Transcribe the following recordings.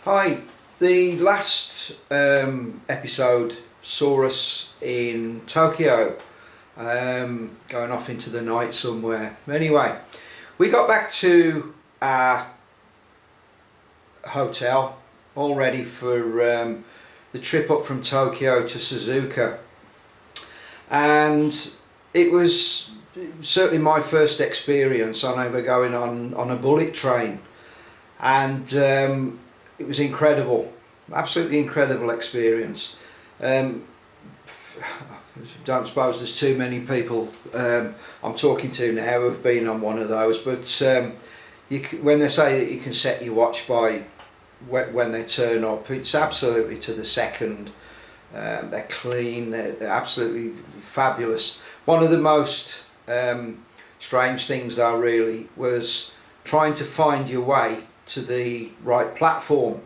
Hi, the last episode saw us in Tokyo, going off into the night somewhere. Anyway, we got back to our hotel, all ready for the trip up from Tokyo to Suzuka, and it was certainly my first experience on ever going on a bullet train, and it was incredible, absolutely incredible experience. Don't suppose there's too many people I'm talking to now who've been on one of those, but when they say that you can set your watch by when they turn up, it's absolutely to the second. They're clean, they're absolutely fabulous. One of the most strange things though really was trying to find your way to the right platform,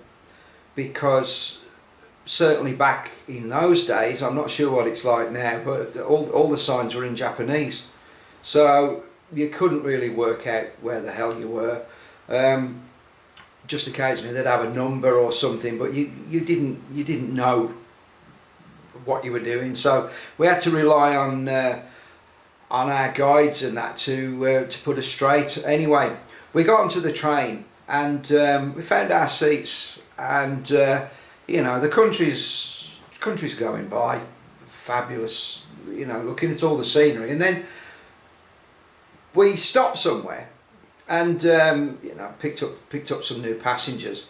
because certainly back in those days, I'm not sure what it's like now, but all the signs were in Japanese, so you couldn't really work out where the hell you were. Just occasionally they'd have a number or something, but you didn't know what you were doing, so we had to rely on our guides and that to put us straight. Anyway, we got onto the train and we found our seats, and you know, the country's going by, fabulous, you know, looking at all the scenery, and then we stopped somewhere and you know, picked up some new passengers,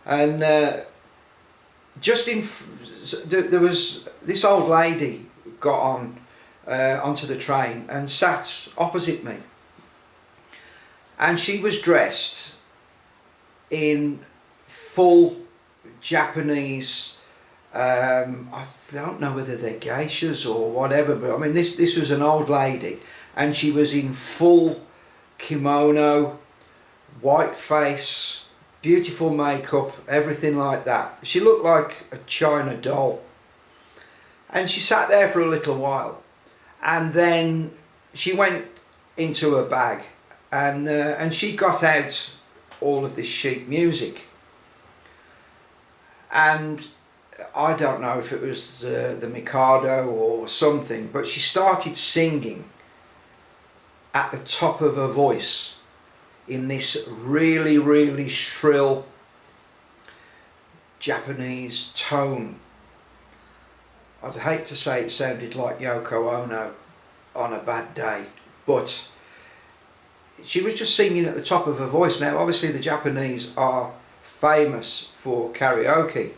and there was this old lady got on onto the train and sat opposite me, and she was dressed in full Japanese, I don't know whether they're geishas or whatever, but I mean this was an old lady, and she was in full kimono, white face, beautiful makeup, everything like that. She looked like a China doll, and she sat there for a little while, and then she went into her bag and she got out all of this sheet music, and I don't know if it was the Mikado or something, but she started singing at the top of her voice in this really shrill Japanese tone. I'd hate to say it sounded like Yoko Ono on a bad day, but she was just singing at the top of her voice. Now obviously the Japanese are famous for karaoke,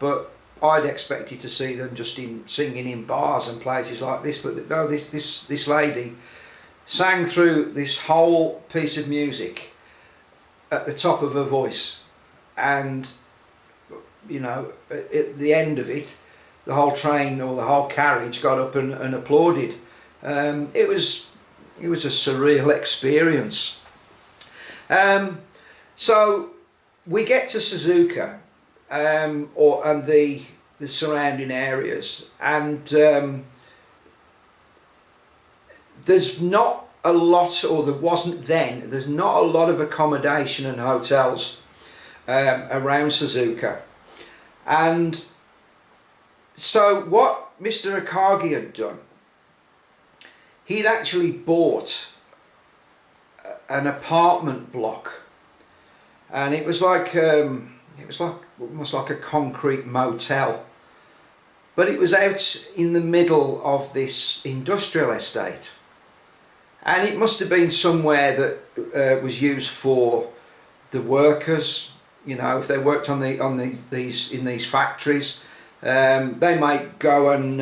but I'd expected to see them just singing in bars and places like this, but no, this lady sang through this whole piece of music at the top of her voice, and you know, at the end of it, the whole train or the whole carriage got up and applauded. It was a surreal experience. So we get to Suzuka, and the surrounding areas, and there's not a lot, or there wasn't then, there's not a lot of accommodation and hotels around Suzuka. And so what Mr. Akagi had done, he'd actually bought an apartment block, and it was almost like a concrete motel, but it was out in the middle of this industrial estate, and it must have been somewhere that was used for the workers. You know, if they worked in these factories, they might go and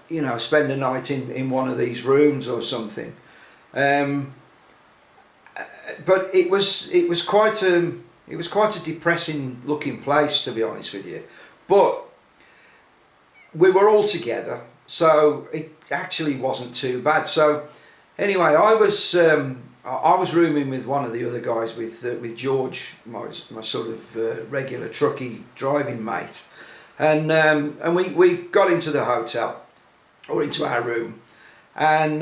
you know, spend a night in one of these rooms or something. But it was quite a depressing looking place, to be honest with you. But we were all together, so it actually wasn't too bad. So anyway, I was rooming with one of the other guys, with George, my sort of regular truckie driving mate, and we got into the hotel, or into our room, and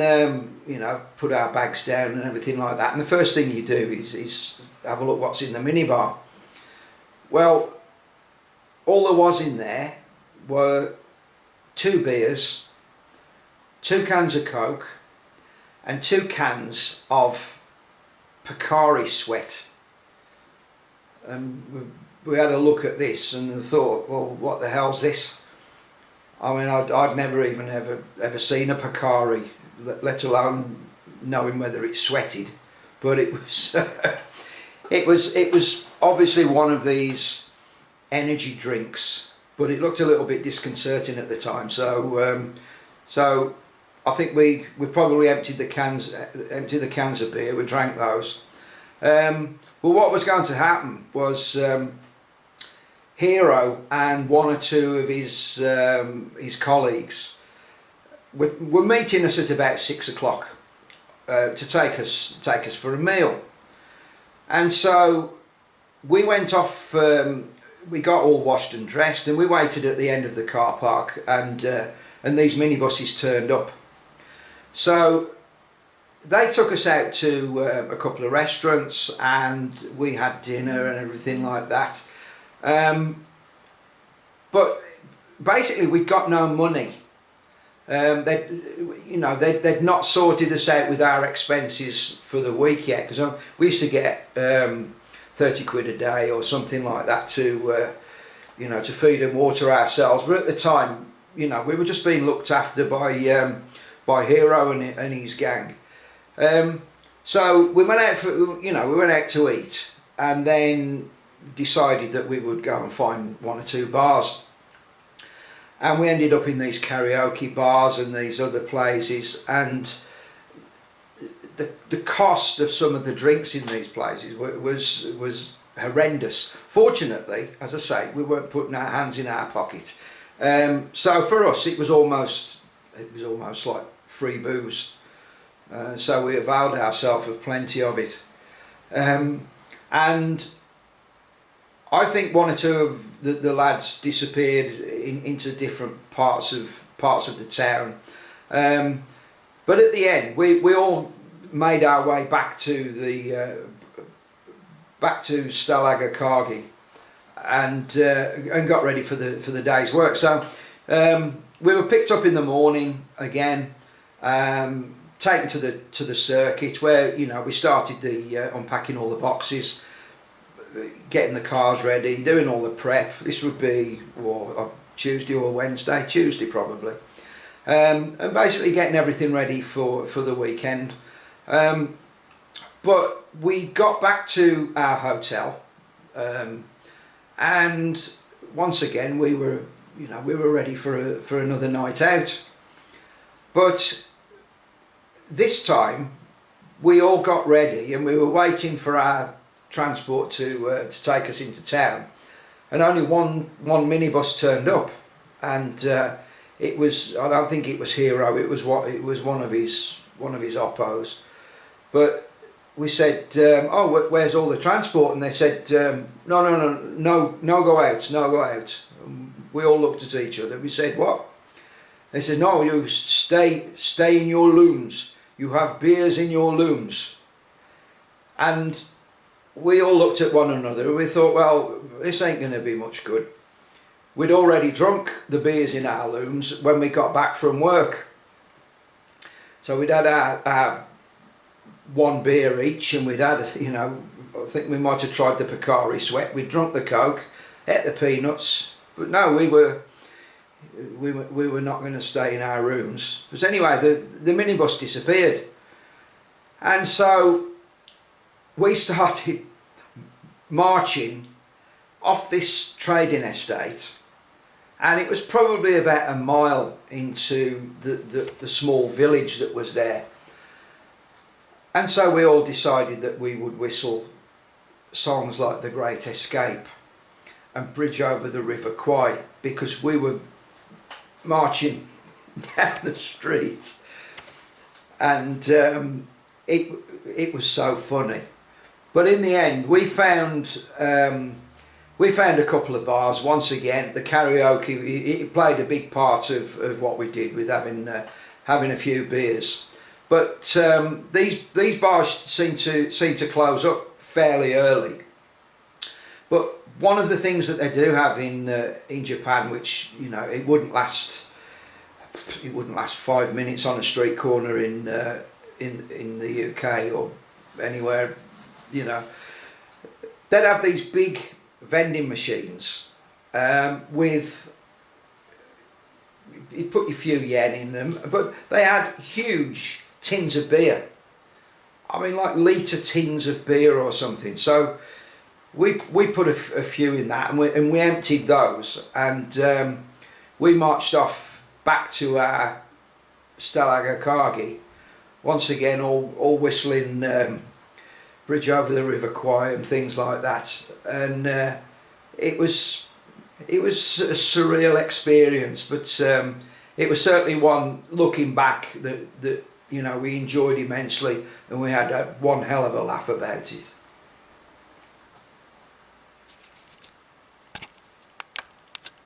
you know, put our bags down and everything like that. And the first thing you do is have a look what's in the minibar. Well, all there was in there were 2 beers, 2 cans of Coke and 2 cans of Pocari Sweat. And we had a look at this and thought, well, what the hell's this? I mean, I'd never even ever seen a Pocari, let alone knowing whether it sweated. But it was it was obviously one of these energy drinks, but it looked a little bit disconcerting at the time. So so I think we probably emptied the cans of beer. We drank those. Well, what was going to happen was Hero and 1 or 2 of his colleagues were meeting us at about 6 o'clock to take us for a meal, and so we went off. We got all washed and dressed, and we waited at the end of the car park, and these minibuses turned up. So they took us out to a couple of restaurants, and we had dinner and everything like that. But basically we'd got no money. They'd not sorted us out with our expenses for the week yet, because we used to get 30 quid a day or something like that to to feed and water ourselves. But at the time, we were just being looked after by Hero and his gang. So we went out to eat, and then decided that we would go and find 1 or 2 bars, and we ended up in these karaoke bars and these other places, and the cost of some of the drinks in these places was horrendous. Fortunately, as I say, we weren't putting our hands in our pocket, so for us it was almost like free booze. So we availed ourselves of plenty of it, and I think 1 or 2 of the lads disappeared into different parts of the town, but at the end we all made our way back to Stalaga Kargi, and got ready for the day's work. So we were picked up in the morning again, taken to the circuit, where we started the unpacking all the boxes, getting the cars ready, doing all the prep. This would be Tuesday or Wednesday, Tuesday probably, and basically getting everything ready for the weekend. But we got back to our hotel, and once again we were ready for another night out. But this time we all got ready, and we were waiting for our transport to take us into town, and only one minibus turned up, and it was, I don't think it was Hero, it was one of his oppos. But we said, oh, where's all the transport? And they said, no go out. We all looked at each other. We said, what? They said, no, you stay in your looms. You have beers in your looms. And we all looked at one another and we thought, well, this ain't going to be much good. We'd already drunk the beers in our looms when we got back from work. So we'd had our 1 beer each, and we'd had, I think we might have tried the Pocari Sweat. We'd drunk the Coke, ate the peanuts, but no, we were not going to stay in our rooms. But anyway, the minibus disappeared, and so we started marching off this trading estate, and it was probably about a mile into the small village that was there. And so we all decided that we would whistle songs like The Great Escape and Bridge Over the River Kwai, because we were marching down the streets, and it was so funny. But in the end we found a couple of bars. Once again, the karaoke, it played a big part of what we did with having a few beers. But these bars seem to close up fairly early. But one of the things that they do have in Japan, which, you know, it wouldn't last 5 minutes on a street corner in the UK or anywhere, you know, they'd have these big vending machines with, you put your few yen in them, but they had huge tins of beer. I mean, like litre tins of beer or something. So we put a few in that, and we emptied those, and we marched off back to our Stalag Akagi, once again all whistling Bridge Over the River Kwai and things like that, and it was a surreal experience, but it was certainly one, looking back, that you know, we enjoyed immensely, and we had one hell of a laugh about it.